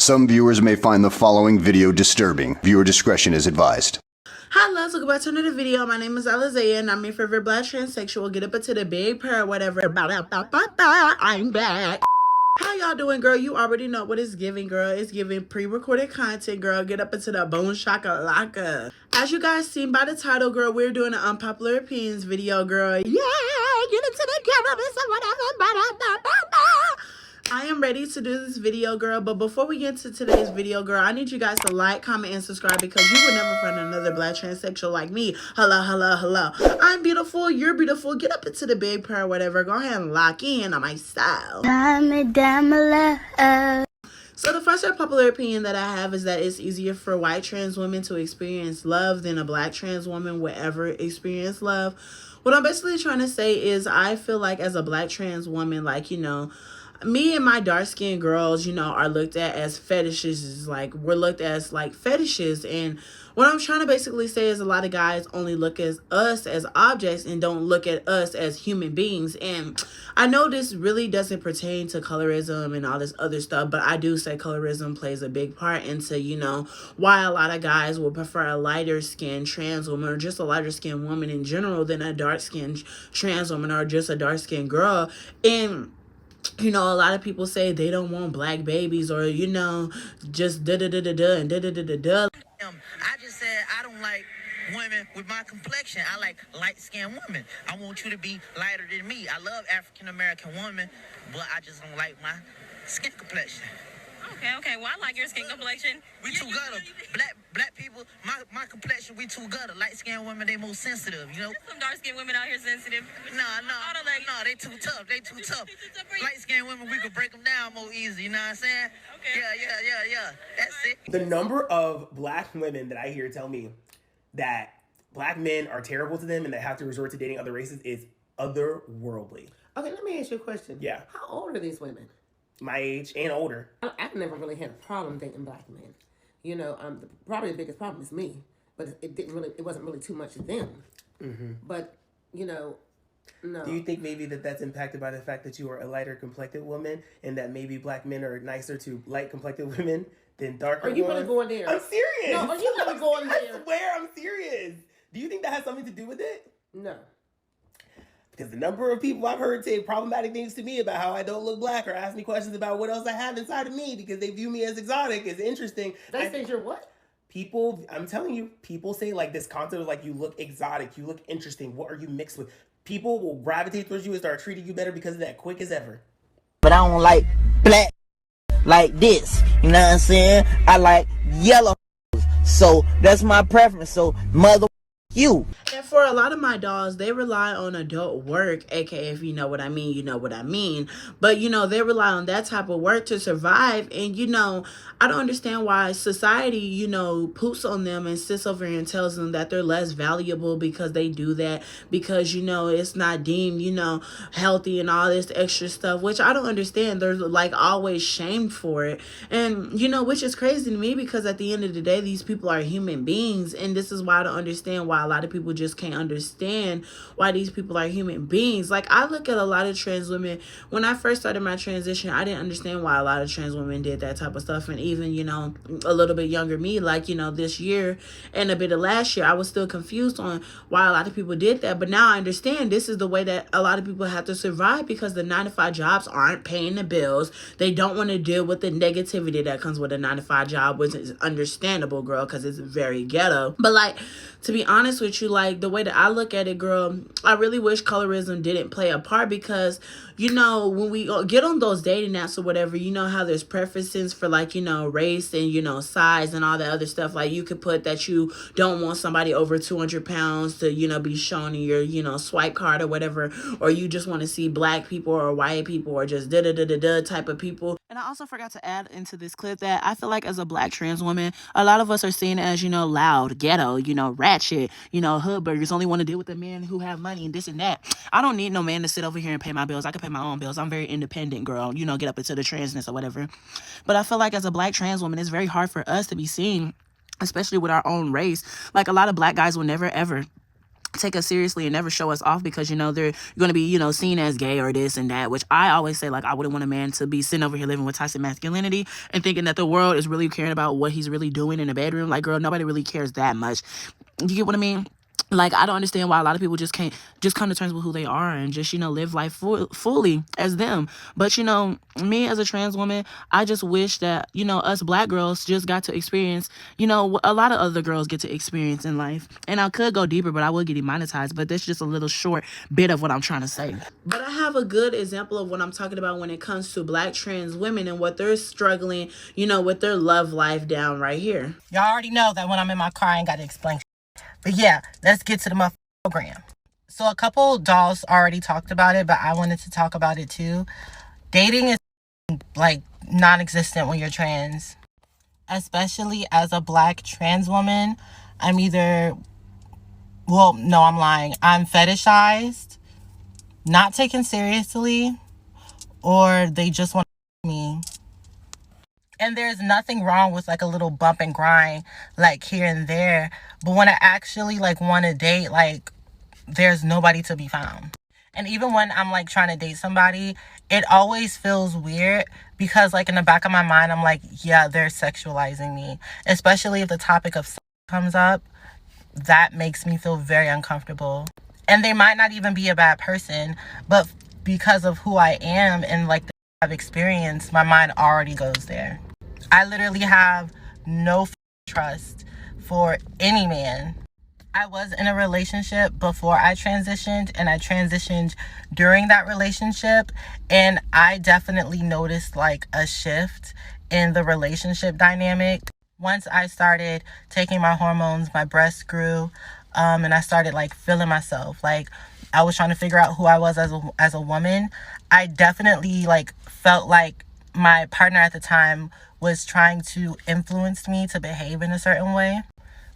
Some viewers may find the following video disturbing. Viewer discretion is advised. Hi loves, welcome back to another video. My name is Alizaya and I'm your favorite black transsexual. Get up into the big prayer, whatever. I'm back. How y'all doing, girl? You already know what it's giving, girl. It's giving pre-recorded content, girl. Get up into the bone shakalaka. As you guys seen by the title, girl, we're doing an unpopular opinions video, girl. Yeah, get into the cannabis or whatever. I am ready to do this video, girl, but before we get into today's video, girl, I need you guys to like, comment, and subscribe because you will never find another black transsexual like me. Hello, hello, hello. I'm beautiful, you're beautiful. Get up into the big prayer, whatever. Go ahead and lock in on my style. So the first unpopular opinion that I have is that it's easier for white trans women to experience love than a black trans woman would ever experience love. What I'm basically trying to say is I feel like as a black trans woman, like, you know, me and my dark-skinned girls, you know, are looked at as fetishes. Like, we're looked at as, like, fetishes. And what I'm trying to basically say is a lot of guys only look at us as objects and don't look at us as human beings. And I know this really doesn't pertain to colorism and all this other stuff, but I do say colorism plays a big part into, you know, why a lot of guys will prefer a lighter-skinned trans woman or just a lighter-skinned woman in general than a dark-skinned trans woman or just a dark-skinned girl. And you know, a lot of people say they don't want black babies or, you know, just da-da-da-da-da and da-da-da-da-da. I just said I don't like women with my complexion. I like light-skinned women. I want you to be lighter than me. I love African-American women, but I just don't like my skin complexion. Okay. Well, I like your skin complexion. We too gutter. Black people, my complexion, we too gutter. Light-skinned women, they more sensitive, you know? There's some dark-skinned women out here sensitive. No, they too tough. They too tough. Light-skinned women, we could break them down more easy, you know what I'm saying? Okay. Yeah. That's it. The number of black women that I hear tell me that black men are terrible to them and they have to resort to dating other races is otherworldly. Okay, let me ask you a question. Yeah. How old are these women? My age and older. I've never really had a problem dating black men. You know, probably the biggest problem is me, but it wasn't really too much of them. Mm-hmm. But, you know, no. Do you think maybe that's impacted by the fact that you are a lighter complected woman and that maybe black men are nicer to light complected women than darker ones? Are you really going there? I'm serious. No, are you really going there? I swear I'm serious. Do you think that has something to do with it? No. Because the number of people I've heard say problematic things to me about how I don't look black or ask me questions about what else I have inside of me because they view me as exotic is interesting. They say you're what? People, I'm telling you, people say like this concept of like you look exotic, you look interesting. What are you mixed with? People will gravitate towards you and start treating you better because of that quick as ever. But I don't like black like this. You know what I'm saying? I like yellow. So that's my preference. So mother you. And for a lot of my dolls, they rely on adult work, aka if you know what I mean, you know what I mean. But, you know, they rely on that type of work to survive. And, you know, I don't understand why society, you know, poops on them and sits over and tells them that they're less valuable because they do that. Because, you know, it's not deemed, you know, healthy and all this extra stuff, which I don't understand. They're like always shamed for it. And, you know, which is crazy to me because at the end of the day, these people are human beings. And this is why I don't understand why a lot of people just can't understand why these people are human beings. Like, I look at a lot of trans women. When I first started my transition, I didn't understand why a lot of trans women did that type of stuff. And even, you know, a little bit younger me, like, you know, this year and a bit of last year, I was still confused on why a lot of people did that. But now I understand this is the way that a lot of people have to survive because the 9-to-5 jobs aren't paying the bills. They don't want to deal with the negativity that comes with a 9-to-5 job, which is understandable, girl, because it's very ghetto. But, like, to be honest with you, like, the way that I look at it, girl, I really wish colorism didn't play a part because, you know, when we get on those dating apps or whatever, you know how there's preferences for, like, you know, race and, you know, size and all that other stuff. Like, you could put that you don't want somebody over 200 pounds to, you know, be shown in your, you know, swipe card or whatever, or you just want to see black people or white people or just da-da-da-da-da type of people. And I also forgot to add into this clip that I feel like as a black trans woman, a lot of us are seen as, you know, loud, ghetto, you know, ratchet, you know, hood burgers, only want to deal with the men who have money and this and that. I don't need no man to sit over here and pay my bills. I can pay my own bills. I'm very independent, girl, you know, get up into the transness or whatever. But I feel like as a black trans woman, it's very hard for us to be seen, especially with our own race. Like, a lot of black guys will never, ever take us seriously and never show us off because, you know, they're going to be, you know, seen as gay or this and that, which I always say, like, I wouldn't want a man to be sitting over here living with toxic masculinity and thinking that the world is really caring about what he's really doing in the bedroom. Like, girl, nobody really cares that much. You get what I mean? Like, I don't understand why a lot of people just can't just come to terms with who they are and just, you know, live life fully as them. But, you know, me as a trans woman, I just wish that, you know, us black girls just got to experience, you know, what a lot of other girls get to experience in life. And I could go deeper, but I will get demonetized. But that's just a little short bit of what I'm trying to say. But I have a good example of what I'm talking about when it comes to black trans women and what they're struggling, you know, with their love life down right here. Y'all already know that when I'm in my car, I ain't got to explain. But yeah, let's get to the motherfucking program. So a couple dolls already talked about it, but I wanted to talk about it too. Dating is like non-existent when you're trans. Especially as a black trans woman, I'm lying. I'm fetishized, not taken seriously, or they just want me. And there's nothing wrong with like a little bump and grind like here and there. But when I actually like want to date, like there's nobody to be found. And even when I'm like trying to date somebody, it always feels weird because like in the back of my mind, I'm like, yeah, they're sexualizing me. Especially if the topic of sex comes up, that makes me feel very uncomfortable. And they might not even be a bad person, but because of who I am and like the I've experienced, my mind already goes there. I literally have no trust for any man. I was in a relationship before I transitioned, and I transitioned during that relationship, and I definitely noticed like a shift in the relationship dynamic. Once I started taking my hormones, my breasts grew, and I started like feeling myself. Like I was trying to figure out who I was as a woman. I definitely like felt like my partner at the time was trying to influence me to behave in a certain way.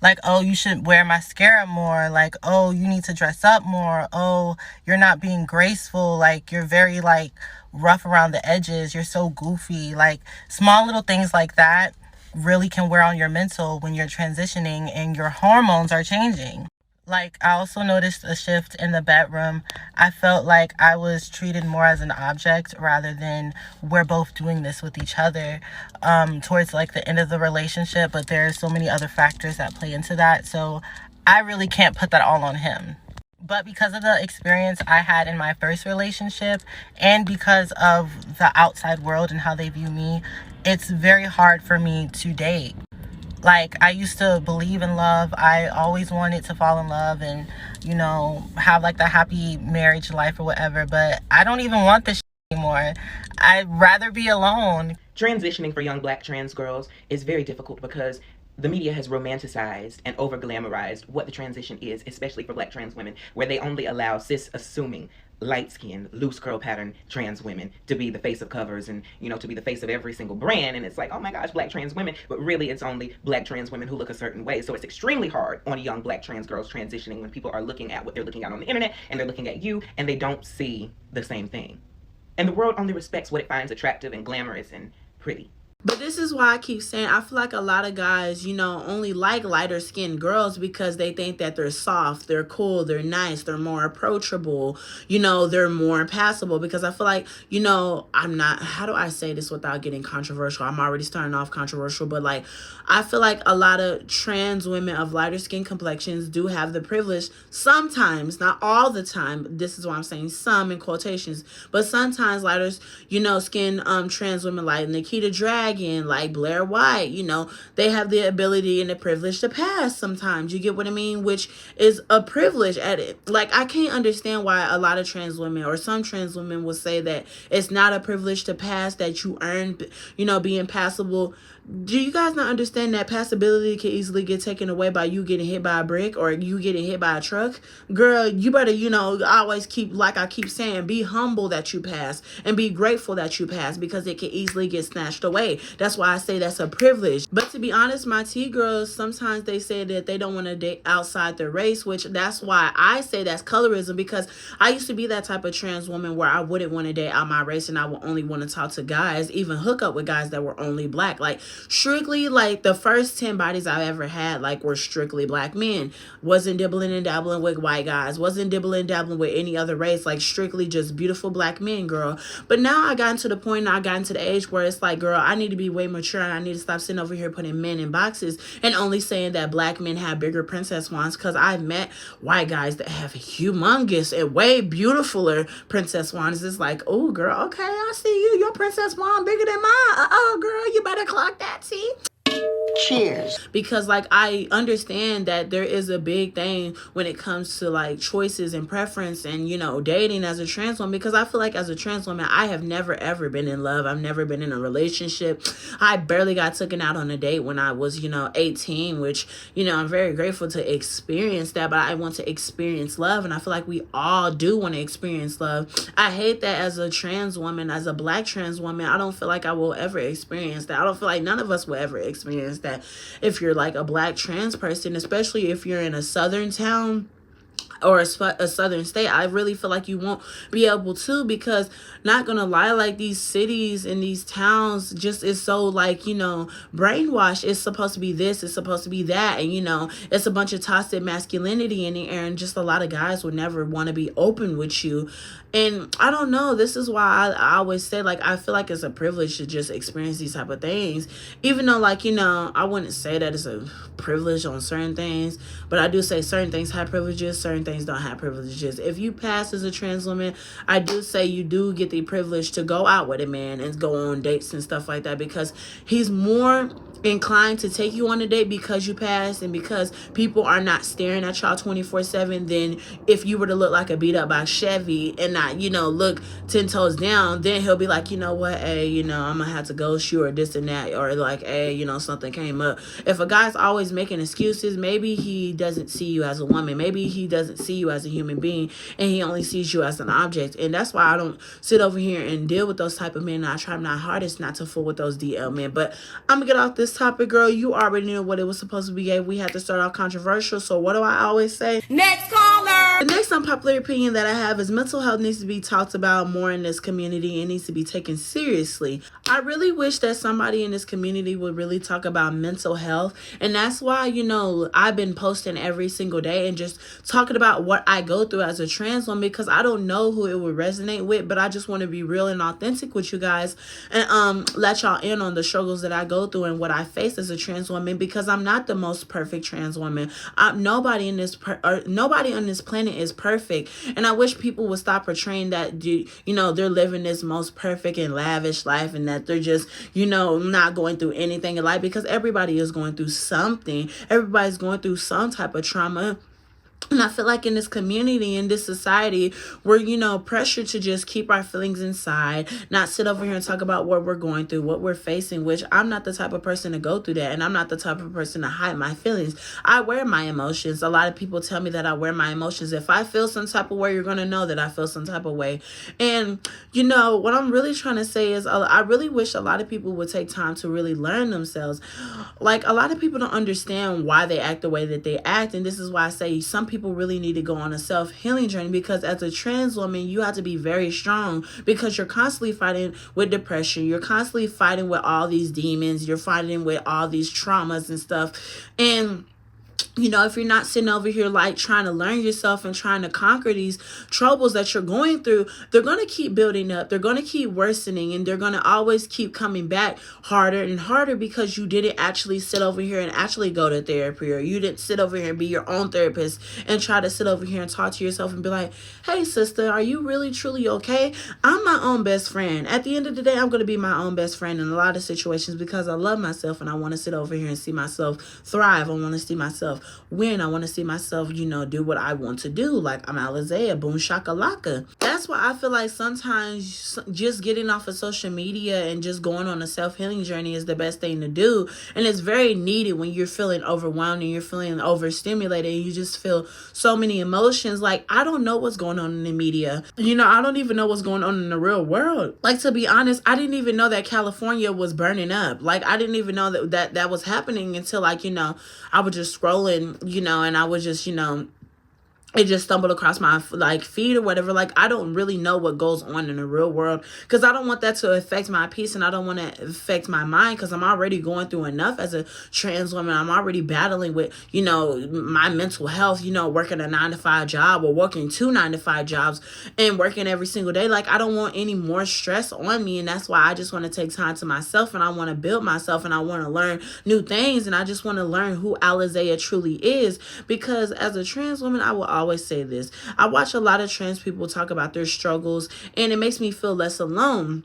Like, oh, you should wear mascara more. Like, oh, you need to dress up more. Oh, you're not being graceful. Like, you're very, like, rough around the edges. You're so goofy. Like, small little things like that really can wear on your mental when you're transitioning and your hormones are changing. Like, I also noticed a shift in the bedroom. I felt like I was treated more as an object rather than we're both doing this with each other towards like the end of the relationship. But there are so many other factors that play into that. So I really can't put that all on him. But because of the experience I had in my first relationship and because of the outside world and how they view me, it's very hard for me to date. Like, I used to believe in love. I always wanted to fall in love and, you know, have like the happy marriage life or whatever. But I don't even want this anymore. I'd rather be alone. Transitioning for young black trans girls is very difficult because the media has romanticized and over glamorized what the transition is, especially for black trans women, where they only allow cis assuming light-skinned, loose curl pattern trans women to be the face of covers and, you know, to be the face of every single brand. And it's like, oh my gosh, black trans women, but really it's only black trans women who look a certain way. So it's extremely hard on young black trans girls transitioning when people are looking at what they're looking at on the internet and they're looking at you and they don't see the same thing. And the world only respects what it finds attractive and glamorous and pretty. But this is why I keep saying I feel like a lot of guys, you know, only like lighter skinned girls because they think that they're soft, they're cool, they're nice, they're more approachable, you know, they're more passable. Because I feel like, you know, I'm not, how do I say this without getting controversial? I'm already starting off controversial, but like, I feel like a lot of trans women of lighter skin complexions do have the privilege sometimes, not all the time. This is why I'm saying some in quotations, but sometimes lighter, you know, skin trans women like Nikita Dragon, like Blair White, you know, they have the ability and the privilege to pass sometimes. You get what I mean? Which is a privilege at it. Like, I can't understand why a lot of trans women or some trans women will say that it's not a privilege to pass, that you earn, you know, being passable. Do you guys not understand that passability can easily get taken away by you getting hit by a brick or you getting hit by a truck? Girl, you better, you know, always keep, like I keep saying, be humble that you pass and be grateful that you pass because it can easily get snatched away. That's why I say that's a privilege. But to be honest, my T girls, sometimes they say that they don't want to date outside their race, which that's why I say that's colorism, because I used to be that type of trans woman where I wouldn't want to date out my race, and I would only want to talk to guys, even hook up with guys that were only black. Like strictly, like the first 10 bodies I ever had like were strictly black men. Wasn't dibbling and dabbling with white guys, wasn't dibbling and dabbling with any other race, like strictly just beautiful black men, girl. But now I got to the point, I got into the age where it's like, girl, I need to be way mature, and I need to stop sitting over here putting men in boxes and only saying that black men have bigger princess wands, because I've met white guys that have humongous and way beautifuler princess wands. It's like, oh girl, okay, I see you, your princess wand bigger than mine. Girl, you better clock that, see? Cheers. Because like I understand that there is a big thing when it comes to like choices and preference and, you know, dating as a trans woman, because I feel like as a trans woman I have never ever been in love. I've never been in a relationship. I barely got taken out on a date when I was, you know, 18, which, you know, I'm very grateful to experience that, but I want to experience love, and I feel like we all do want to experience love. I hate that as a trans woman, as a black trans woman, I don't feel like I will ever experience that. I don't feel like none of us will ever experience that. If you're like a black trans person, especially if you're in a southern town or a southern state, I really feel like you won't be able to, because not gonna lie, like these cities and these towns just is so like, you know, brainwashed. It's supposed to be this, it's supposed to be that, and you know, it's a bunch of toxic masculinity in the air, and just a lot of guys would never want to be open with you. And I don't know, this is why I always say, like, I feel like it's a privilege to just experience these type of things, even though, like, you know, I wouldn't say that it's a privilege on certain things, but I do say certain things have privileges, certain things don't have privileges. If you pass as a trans woman, I do say you do get the privilege to go out with a man and go on dates and stuff like that, because he's more inclined to take you on a date because you passed and because people are not staring at y'all 24/7 than if you were to look like a beat up by Chevy and not, you know, look 10 toes down. Then he'll be like, you know what, hey, you know, I'm gonna have to ghost you or this and that, or like, hey, you know, something came up. If a guy's always making excuses, maybe he doesn't see you as a woman, maybe he doesn't see you as a human being, and he only sees you as an object. And that's why I don't sit over here and deal with those type of men. I try my hardest not to fool with those DL men. But I'm gonna get off this topic, girl. You already knew what it was supposed to be. We had to start off controversial. So what do I always say? Next caller. The next unpopular opinion that I have is mental health needs to be talked about more in this community. It needs to be taken seriously. I really wish that somebody in this community would really talk about mental health. And that's why, you know, I've been posting every single day and just talking about what I go through as a trans woman, because I don't know who it would resonate with, but I just want to be real and authentic with you guys and let y'all in on the struggles that I go through and what I face as a trans woman, because I'm not the most perfect trans woman. Nobody on this planet is perfect, and I wish people would stop portraying that, you know, they're living this most perfect and lavish life and that they're just, you know, not going through anything in life, because everybody is going through something. Everybody's going through some type of trauma. And I feel like in this community, in this society, we're, you know, pressured to just keep our feelings inside, not sit over here and talk about what we're going through, what we're facing, which I'm not the type of person to go through that. And I'm not the type of person to hide my feelings. I wear my emotions. A lot of people tell me that I wear my emotions. If I feel some type of way, you're going to know that I feel some type of way. And, you know, what I'm really trying to say is I really wish a lot of people would take time to really learn themselves. Like, a lot of people don't understand why they act the way that they act. And this is why I say some people really need to go on a self-healing journey, because as a trans woman, you have to be very strong, because you're constantly fighting with depression. You're constantly fighting with all these demons. You're fighting with all these traumas and stuff. And you know, if you're not sitting over here like trying to learn yourself and trying to conquer these troubles that you're going through, they're going to keep building up. They're going to keep worsening, and they're going to always keep coming back harder and harder, because you didn't actually sit over here and actually go to therapy, or you didn't sit over here and be your own therapist and try to sit over here and talk to yourself and be like, hey, sister, are you really truly okay? I'm my own best friend. At the end of the day, I'm going to be my own best friend in a lot of situations, because I love myself and I want to sit over here and see myself thrive. I want to see myself win. I want to see myself, you know, do what I want to do. Like, I'm Alizea, boom shakalaka. That's that's why I feel like sometimes just getting off of social media and just going on a self-healing journey is the best thing to do. And it's very needed when you're feeling overwhelmed and you're feeling overstimulated and you just feel so many emotions. Like, I don't know what's going on in the media. I don't even know what's going on in the real world. Like, to be honest, I didn't even know that California was burning up. Like, I didn't even know that was happening until, like, I was just scrolling, and I was just, it just stumbled across my feed or whatever. Like, I don't really know what goes on in the real world, because I don't want that to affect my peace, and I don't want to affect my mind, because I'm already going through enough as a trans woman. I'm already battling with my mental health, working a 9-to-5 job, or working 2 9-to-5 jobs and working every single day. Like, I don't want any more stress on me, and that's why I just want to take time to myself, and I want to build myself, and I want to learn new things, and I just want to learn who Alizea truly is. Because as a trans woman, I will always say this: I watch a lot of trans people talk about their struggles, and it makes me feel less alone.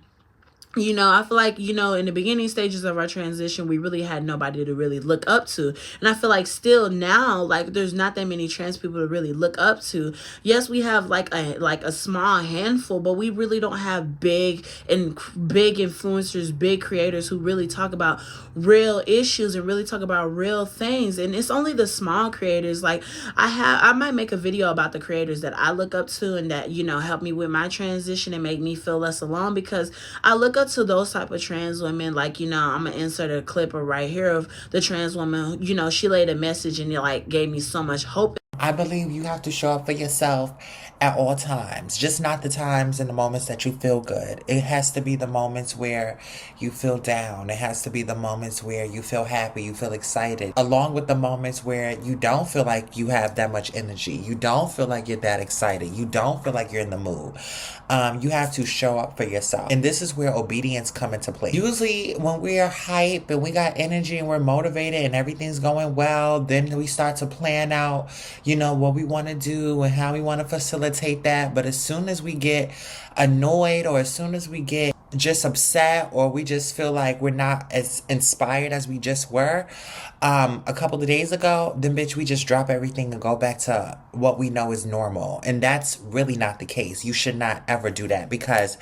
I feel like, in the beginning stages of our transition, we really had nobody to really look up to. And I feel like still now, like, there's not that many trans people to really look up to. Yes, we have like a small handful, but we really don't have big influencers, big creators who really talk about real issues and really talk about real things. And it's only the small creators. Like, I might make a video about the creators that I look up to and that, help me with my transition and make me feel less alone, because I look up to those type of trans women. Like, I'm gonna insert a clip right here of the trans woman. She laid a message and it gave me so much hope. I believe you have to show up for yourself at all times, just not the times and the moments that you feel good. It has to be the moments where you feel down. It has to be the moments where you feel happy, you feel excited, along with the moments where you don't feel like you have that much energy. You don't feel like you're that excited. You don't feel like you're in the mood. You have to show up for yourself. And this is where obedience come into play. Usually when we're hype and we got energy and we're motivated and everything's going well, then we start to plan out, what we want to do and how we want to facilitate that. But as soon as we get annoyed, or as soon as we get just upset, or we just feel like we're not as inspired as we just were a couple of days ago, then bitch, we just drop everything and go back to what we know is normal. And that's really not the case. You should not ever do that, because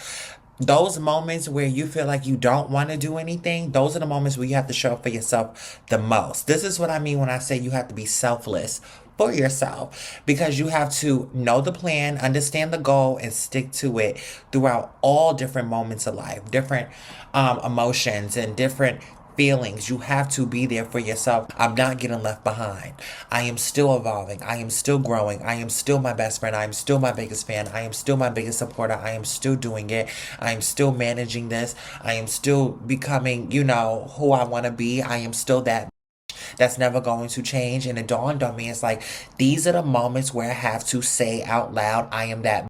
those moments where you feel like you don't want to do anything, those are the moments where you have to show up for yourself the most. This is what I mean when I say you have to be selfless for yourself, because you have to know the plan, understand the goal, and stick to it throughout all different moments of life, different emotions and different feelings. You have to be there for yourself. I'm not getting left behind. I am still evolving. I am still growing. I am still my best friend. I am still my biggest fan. I am still my biggest supporter. I am still doing it. I am still managing this. I am still becoming, who I want to be. I am still that. That's never going to change. And it dawned on me, it's like, these are the moments where I have to say out loud, I am that.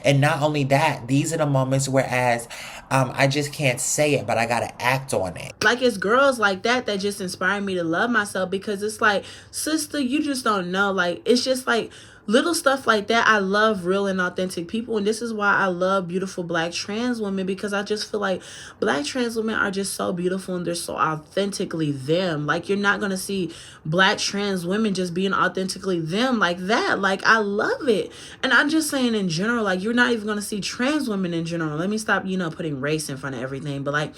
And not only that, these are the moments whereas I just can't say it, but I gotta act on it. Like, it's girls like that just inspire me to love myself, because it's like, sister, you just don't know. Like, it's just like little stuff like that. I love real and authentic people, and this is why I love beautiful Black trans women, because I just feel like Black trans women are just so beautiful and they're so authentically them. Like, you're not gonna see Black trans women just being authentically them like that. Like, I love it. And I'm just saying in general, like, you're not even gonna see trans women in general. Let me stop putting race in front of everything, but like,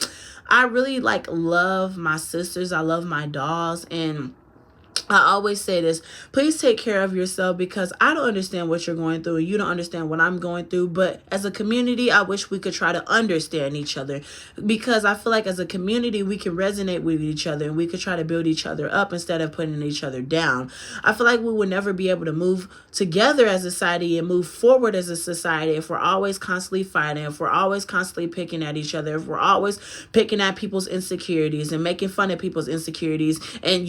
I really love my sisters. I love my dolls, and I always say this: please take care of yourself, because I don't understand what you're going through and you don't understand what I'm going through. But as a community, I wish we could try to understand each other, because I feel like as a community, we can resonate with each other and we could try to build each other up instead of putting each other down. I feel like we would never be able to move together as a society and move forward as a society if we're always constantly fighting, if we're always constantly picking at each other, if we're always picking at people's insecurities and making fun of people's insecurities and,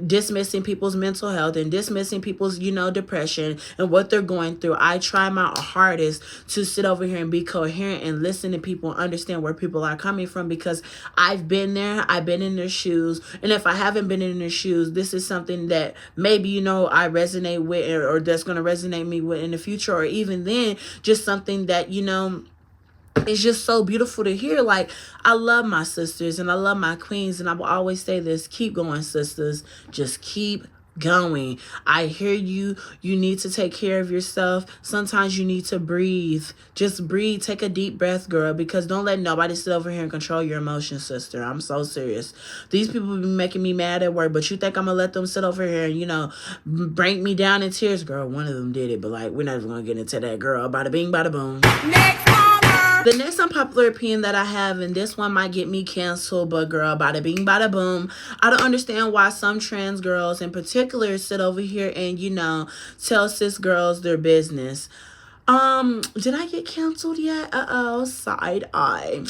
dismissing people's mental health and dismissing people's, depression and what they're going through. I try my hardest to sit over here and be coherent and listen to people and understand where people are coming from, because I've been there. I've been in their shoes. And if I haven't been in their shoes, this is something that maybe, I resonate with, or that's going to resonate me with in the future, or even then, just something that, it's just so beautiful to hear. Like, I love my sisters and I love my queens, and I will always say this: keep going, sisters. Just keep going. I hear you. You need to take care of yourself. Sometimes you need to breathe. Just breathe. Take a deep breath, girl, because don't let nobody sit over here and control your emotions, sister. I'm so serious. These people be making me mad at work, but you think I'm gonna let them sit over here and, break me down in tears? Girl, one of them did it, but like, we're not even gonna get into that, girl. Bada bing, bada boom. Next caller. The next unpopular opinion that I have, and this one might get me canceled, but girl, bada bing, bada boom. I don't understand why some trans girls in particular sit over here and, tell cis girls their business. Did I get canceled yet? Uh-oh, side eye.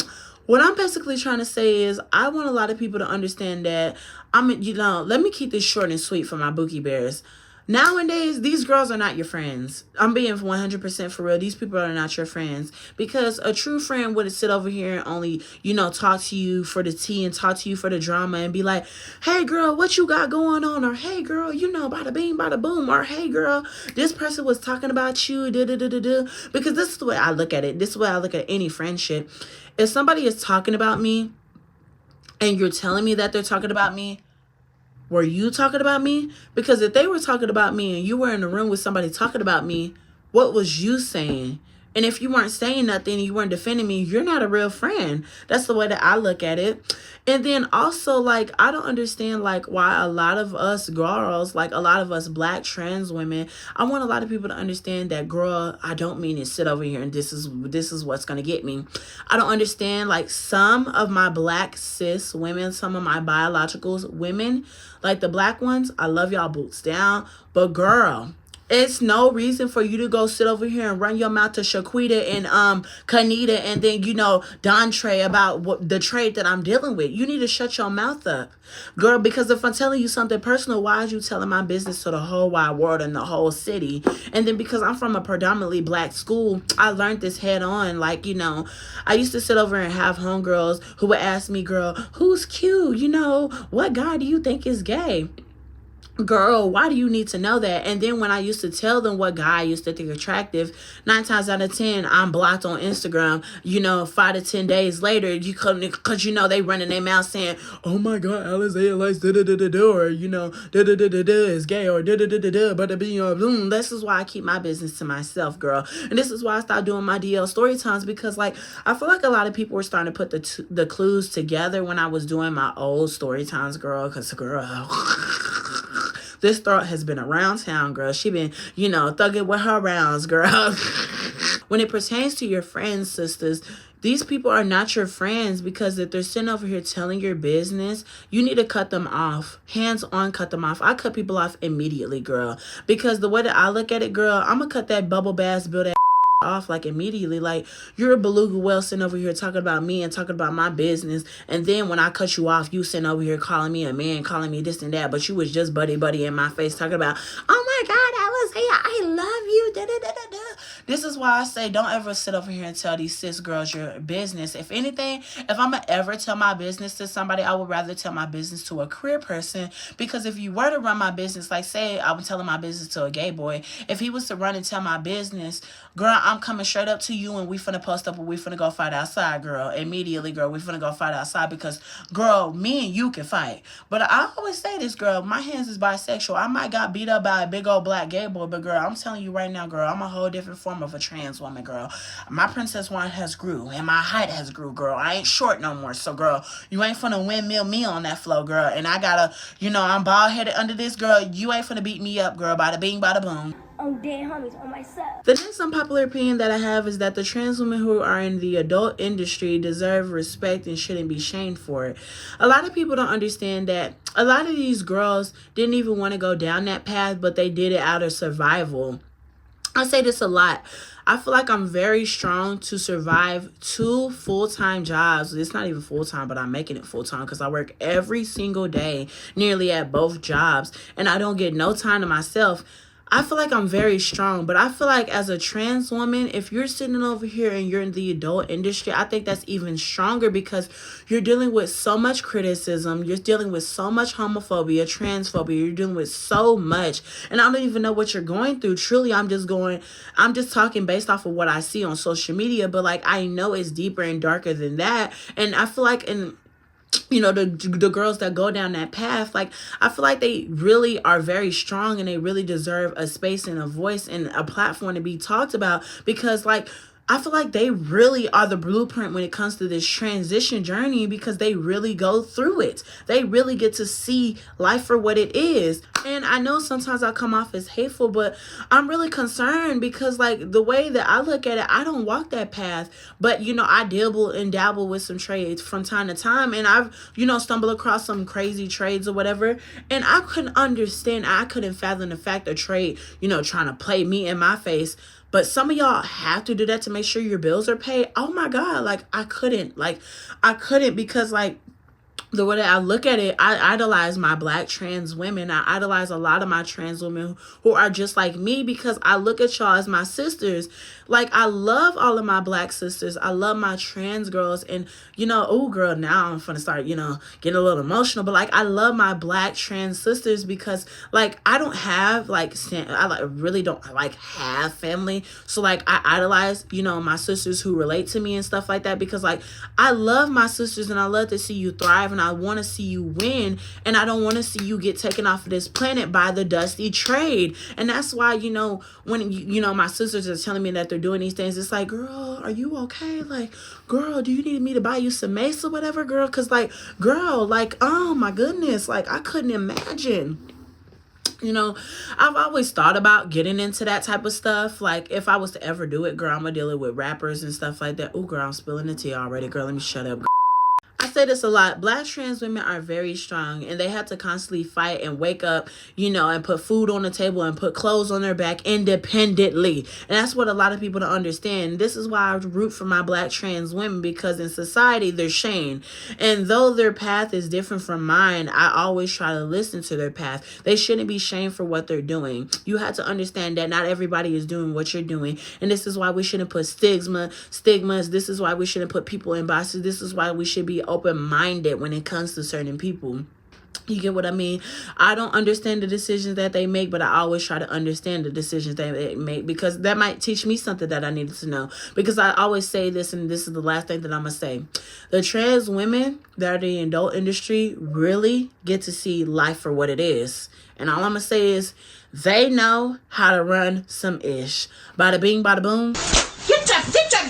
What I'm basically trying to say is I want a lot of people to understand that let me keep this short and sweet for my Bookie Bears. Nowadays, these girls are not your friends. I'm being 100% for real. These people are not your friends, because a true friend wouldn't sit over here and only, talk to you for the tea and talk to you for the drama and be like, hey, girl, what you got going on? Or, hey, girl, bada bing, bada boom. Or, hey, girl, this person was talking about you. Because this is the way I look at it. This is the way I look at any friendship. If somebody is talking about me and you're telling me that they're talking about me, were you talking about me? Because if they were talking about me and you were in the room with somebody talking about me, what was you saying? And if you weren't saying nothing, you weren't defending me, you're not a real friend. That's the way that I look at it. And then also, like, I don't understand, like, why a lot of us girls, like a lot of us black trans women, I want a lot of people to understand that, girl, I don't mean to sit over here and this is what's going to get me. I don't understand, like, some of my black cis women, some of my biological women, like the black ones, I love y'all boots down. But, girl, it's no reason for you to go sit over here and run your mouth to Shaquita and Kanita and then, Dontre about what the trait that I'm dealing with. You need to shut your mouth up, girl, because if I'm telling you something personal, why is you telling my business to the whole wide world and the whole city? And then because I'm from a predominantly black school, I learned this head on. Like, I used to sit over and have homegirls who would ask me, girl, who's cute? What guy do you think is gay? Girl, why do you need to know that? And then when I used to tell them what guy I used to think attractive, 9 times out of 10, I'm blocked on Instagram. 5 to 10 days later, you couldn't, because they running their mouth saying, oh my God, Alizé likes da-da-da-da-da, or, da-da-da-da-da is gay, or da-da-da-da-da, but this is why I keep my business to myself, girl. And this is why I stopped doing my DL story times, because, like, I feel like a lot of people were starting to put the clues together when I was doing my old story times, girl, because, girl... This thought has been around town, girl. She been, thugging with her rounds, girl. When it pertains to your friends, sisters, these people are not your friends, because if they're sitting over here telling your business, you need to cut them off. Hands on, cut them off. I cut people off immediately, girl. Because the way that I look at it, girl, I'm going to cut that bubble bass, build that off like immediately. Like, you're a beluga whale sitting over here talking about me and talking about my business, and then when I cut you off, you sitting over here calling me a man, calling me this and that, but you was just buddy in my face talking about, oh my God, I love you, da-da-da-da-da. This is why I say don't ever sit over here and tell these cis girls your business. If anything, if I'm gonna ever tell my business to somebody, I would rather tell my business to a queer person, because if you were to run my business, like say I was telling my business to a gay boy, if he was to run and tell my business, girl, I'm coming straight up to you and we finna post up and we finna go fight outside, girl. Immediately, girl, we finna go fight outside, because, girl, me and you can fight. But I always say this, girl, my hands is bisexual. I might got beat up by a big old black gay boy, but, girl, I'm telling you right now, girl, I'm a whole different form of a trans woman, girl. My princess wine has grew and my height has grew, girl. I ain't short no more. So, girl, you ain't finna windmill me on that flow, girl. And I gotta, I'm bald-headed under this, girl. You ain't finna beat me up, girl. Bada bing, bada boom. On dead homies on myself. The next unpopular opinion that I have is that the trans women who are in the adult industry deserve respect and shouldn't be shamed for it. A lot of people don't understand that a lot of these girls didn't even want to go down that path, but they did it out of survival. I say this a lot. I feel like I'm very strong to survive 2 full-time jobs. It's not even full-time, but I'm making it full-time because I work every single day, nearly at both jobs, and I don't get no time to myself. I feel like I'm very strong, but I feel like as a trans woman, if you're sitting over here and you're in the adult industry, I think that's even stronger, because you're dealing with so much criticism. You're dealing with so much homophobia, transphobia. You're dealing with so much. And I don't even know what you're going through. Truly, I'm just talking based off of what I see on social media, but like I know it's deeper and darker than that. And I feel like the girls that go down that path, like, I feel like they really are very strong and they really deserve a space and a voice and a platform to be talked about, because, like, I feel like they really are the blueprint when it comes to this transition journey, because they really go through it. They really get to see life for what it is. And I know sometimes I come off as hateful, but I'm really concerned because, like, the way that I look at it, I don't walk that path. But, I dabble with some trades from time to time. And I've, stumbled across some crazy trades or whatever. And I couldn't fathom the fact of trade, trying to play me in my face. But some of y'all have to do that to make sure your bills are paid. Oh my God. Like, I couldn't because, like, the way that I look at it, I idolize my Black trans women. I idolize a lot of my trans women who are just like me, because I look at y'all as my sisters. Like, I love all of my Black sisters. I love my trans girls. And, oh girl, now I'm gonna start, getting a little emotional. But, like, I love my Black trans sisters because, like, I don't have, like, really don't, like, have family. So, like, I idolize, my sisters who relate to me and stuff like that, because, like, I love my sisters and I love to see you thrive and I want to see you win, and I don't want to see you get taken off of this planet by the dusty trade. And that's why, when my sisters are telling me that they're doing these things, it's like, girl, are you okay? Like, girl, do you need me to buy you some mace or whatever, girl? Because, like, girl, like, oh my goodness, like, I couldn't imagine. I've always thought about getting into that type of stuff. Like, if I was to ever do it, girl, I'm gonna deal it with rappers and stuff like that. Oh, girl, I'm spilling the tea already. Girl, let me shut up. I say this a lot. Black trans women are very strong, and they have to constantly fight and wake up, and put food on the table and put clothes on their back independently. And that's what a lot of people don't understand. This is why I root for my Black trans women, because in society they're shamed. And though their path is different from mine, I always try to listen to their path. They shouldn't be shamed for what they're doing. You have to understand that not everybody is doing what you're doing. And this is why we shouldn't put stigmas. This is why we shouldn't put people in boxes. This is why we should be open-minded when it comes to certain people. You get what I mean? I don't understand the decisions that they make, but I always try to understand the decisions that they make, because that might teach me something that I needed to know. Because I always say this, and this is the last thing that I'm going to say. The trans women that are in the adult industry really get to see life for what it is. And all I'm going to say is they know how to run some ish. Bada bing, bada boom. Get your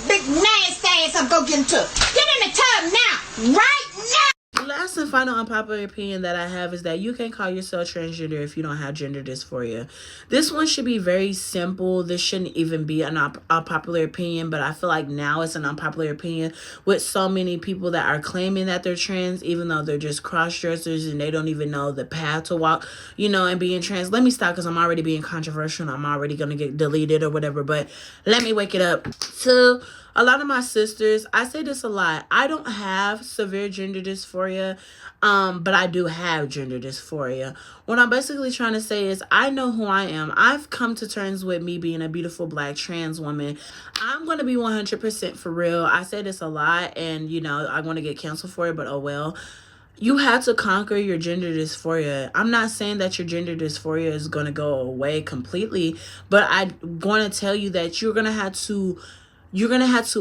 big nasty ass up, go get into it. Get in the tub now, right now. Last and final unpopular opinion that I have is that you can't call yourself transgender if you don't have gender dysphoria. This one should be very simple. This shouldn't even be an unpopular opinion, but I feel like now it's an unpopular opinion with so many people that are claiming that they're trans, even though they're just cross-dressers and they don't even know the path to walk, and being trans. Let me stop, because I'm already being controversial and I'm already going to get deleted or whatever, but let me wake it up. So, a lot of my sisters, I say this a lot, I don't have severe gender dysphoria, but I do have gender dysphoria. What I'm basically trying to say is I know who I am. I've come to terms with me being a beautiful Black trans woman. I'm going to be 100% for real. I say this a lot, and, I'm going to get canceled for it, but oh well. You have to conquer your gender dysphoria. I'm not saying that your gender dysphoria is going to go away completely, but I'm going to tell you that you're going to have to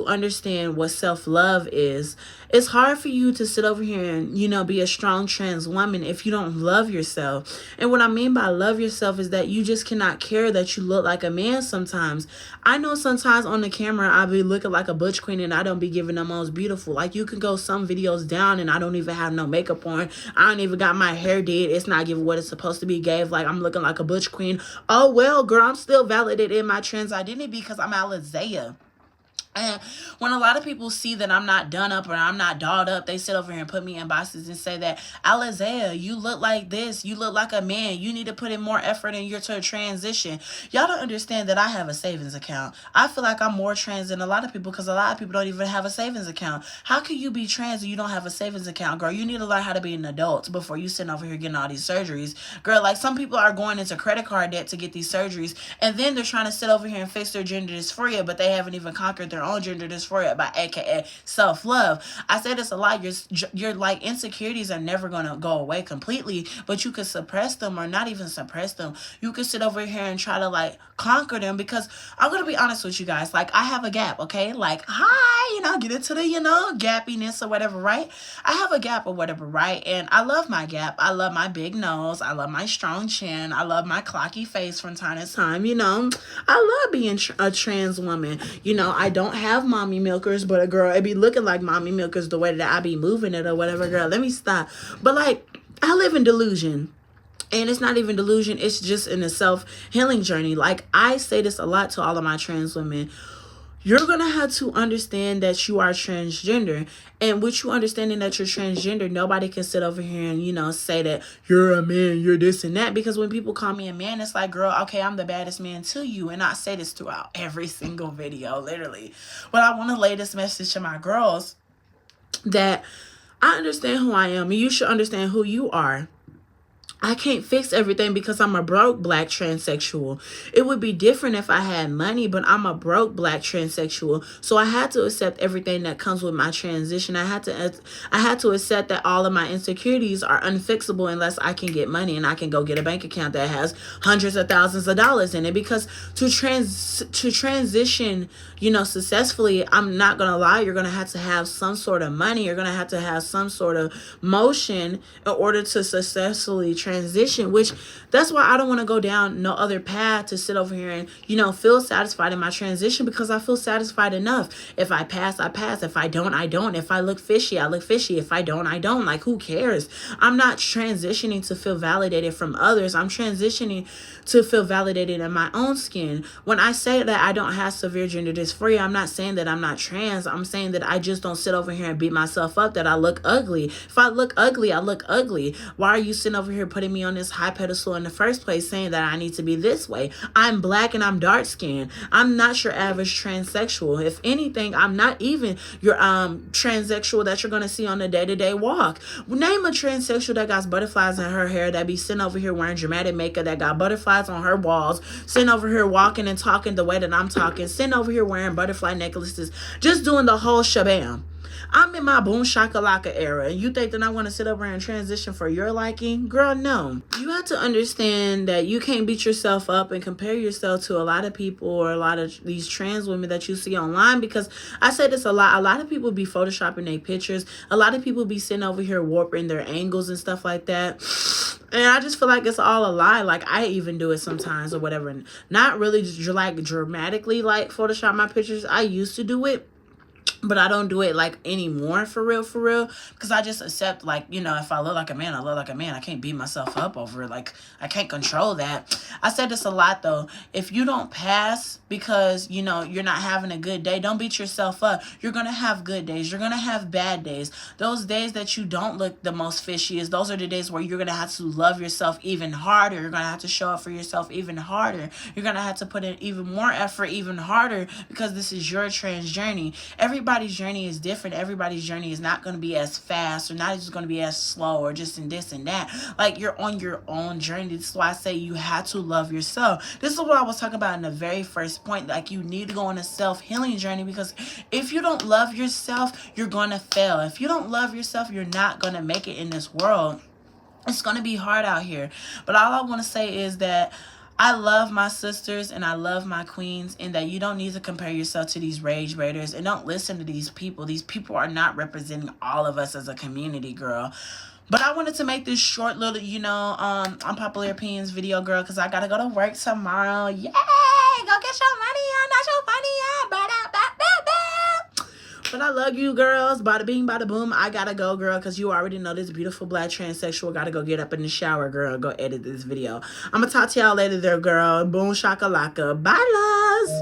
understand what self-love is. It's hard for you to sit over here and, be a strong trans woman if you don't love yourself. And what I mean by love yourself is that you just cannot care that you look like a man sometimes. I know sometimes on the camera I'll be looking like a butch queen and I don't be giving the most beautiful. Like, you can go some videos down and I don't even have no makeup on. I don't even got my hair did. It's not giving what it's supposed to be gave. Like, I'm looking like a butch queen. Oh, well, girl, I'm still validated in my trans identity because I'm Alizea. And when a lot of people see that I'm not done up or I'm not dolled up, they sit over here and put me in boxes and say that, Alizea, you look like this. You look like a man. You need to put in more effort in your transition. Y'all don't understand that I have a savings account. I feel like I'm more trans than a lot of people because a lot of people don't even have a savings account. How can you be trans and you don't have a savings account, girl? You need to learn how to be an adult before you sitting over here getting all these surgeries. Girl, like, some people are going into credit card debt to get these surgeries, and then they're trying to sit over here and fix their gender dysphoria, but they haven't even conquered their your own gender dysphoria, by aka self-love. I say this a lot. Your like insecurities are never gonna go away completely, but you can suppress them, or not even suppress them. You can sit over here and try to like conquer them, because I'm gonna be honest with you guys. Like, I have a gap, okay? Like, hi, get into the, gappiness or whatever, right? I have a gap or whatever, right? And I love my gap. I love my big nose. I love my strong chin. I love my clocky face from time to time, I love being a trans woman. I don't have mommy milkers, but a girl, it be looking like mommy milkers the way that I be moving it or whatever, girl. Let me stop. But like, I live in delusion. And it's not even delusion. It's just in a self-healing journey. Like, I say this a lot to all of my trans women. You're going to have to understand that you are transgender. And with you understanding that you're transgender, nobody can sit over here and, say that you're a man, you're this and that. Because when people call me a man, it's like, girl, okay, I'm the baddest man to you. And I say this throughout every single video, literally. But I want to lay this message to my girls that I understand who I am. And you should understand who you are. I can't fix everything because I'm a broke black transsexual. It would be different if I had money, but I'm a broke black transsexual. So I had to accept everything that comes with my transition. I had to accept that all of my insecurities are unfixable unless I can get money and I can go get a bank account that has hundreds of thousands of dollars in it. Because to transition, successfully, I'm not going to lie, you're going to have some sort of money. You're going to have some sort of motion in order to successfully transition, which that's why I don't want to go down no other path to sit over here and feel satisfied in my transition, because I feel satisfied enough. If I pass, I pass. If I don't, I don't. If I look fishy, I look fishy. If I don't, I don't. Like, who cares? I'm not transitioning to feel validated from others. I'm transitioning to feel validated in my own skin. When I say that I don't have severe gender dysphoria, I'm not saying that I'm not trans. I'm saying that I just don't sit over here and beat myself up that I look ugly. If I look ugly, I look ugly. Why are you sitting over here putting me on this high pedestal in the first place, saying that I need to be this way? I'm black and I'm dark skinned. I'm not your average transsexual. If anything, I'm not even your transsexual that you're gonna see on the day-to-day walk. Name a transsexual that got butterflies in her hair, that be sitting over here wearing dramatic makeup, that got butterflies on her walls, sitting over here walking and talking the way that I'm talking, sitting over here wearing butterfly necklaces, just doing the whole shabam. I'm in my boom shakalaka era, and you think that I want to sit over and transition for your liking? Girl, no. You have to understand that you can't beat yourself up and compare yourself to a lot of people or a lot of these trans women that you see online, because I say this a lot of people be photoshopping their pictures. A lot of people be sitting over here warping their angles and stuff like that. And I just feel like it's all a lie. Like, I even do it sometimes or whatever. And not really like dramatically like Photoshop my pictures. I used to do it, but I don't do it like anymore, for real, because I just accept, like, if I look like a man, I look like a man. I can't beat myself up over it. Like, I can't control that. I said this a lot, though. If you don't pass because, you're not having a good day, don't beat yourself up. You're going to have good days. You're going to have bad days. Those days that you don't look the most fishiest, those are the days where you're going to have to love yourself even harder. You're going to have to show up for yourself even harder. You're going to have to put in even more effort, even harder, because this is your trans journey. Everybody's journey is different. Everybody's journey is not going to be as fast, or not just going to be as slow, or just in this and that. Like, you're on your own journey. This is why I say you have to love yourself. This is what I was talking about in the very first point. Like, you need to go on a self-healing journey, because if you don't love yourself, you're going to fail. If you don't love yourself, you're not going to make it in this world. It's going to be hard out here. But all I want to say is that I love my sisters and I love my queens, and that you don't need to compare yourself to these rage raiders, and don't listen to these people. These people are not representing all of us as a community, girl. But I wanted to make this short little, unpopular opinions video, girl, because I got to go to work tomorrow. Yay! Go get your money on, not your money on. But I love you, girls. Bada bing, bada boom. I gotta go, girl, because you already know this beautiful black transsexual gotta go get up in the shower, girl. Go edit this video. I'm gonna talk to y'all later there, girl. Boom shakalaka. Bye, loves.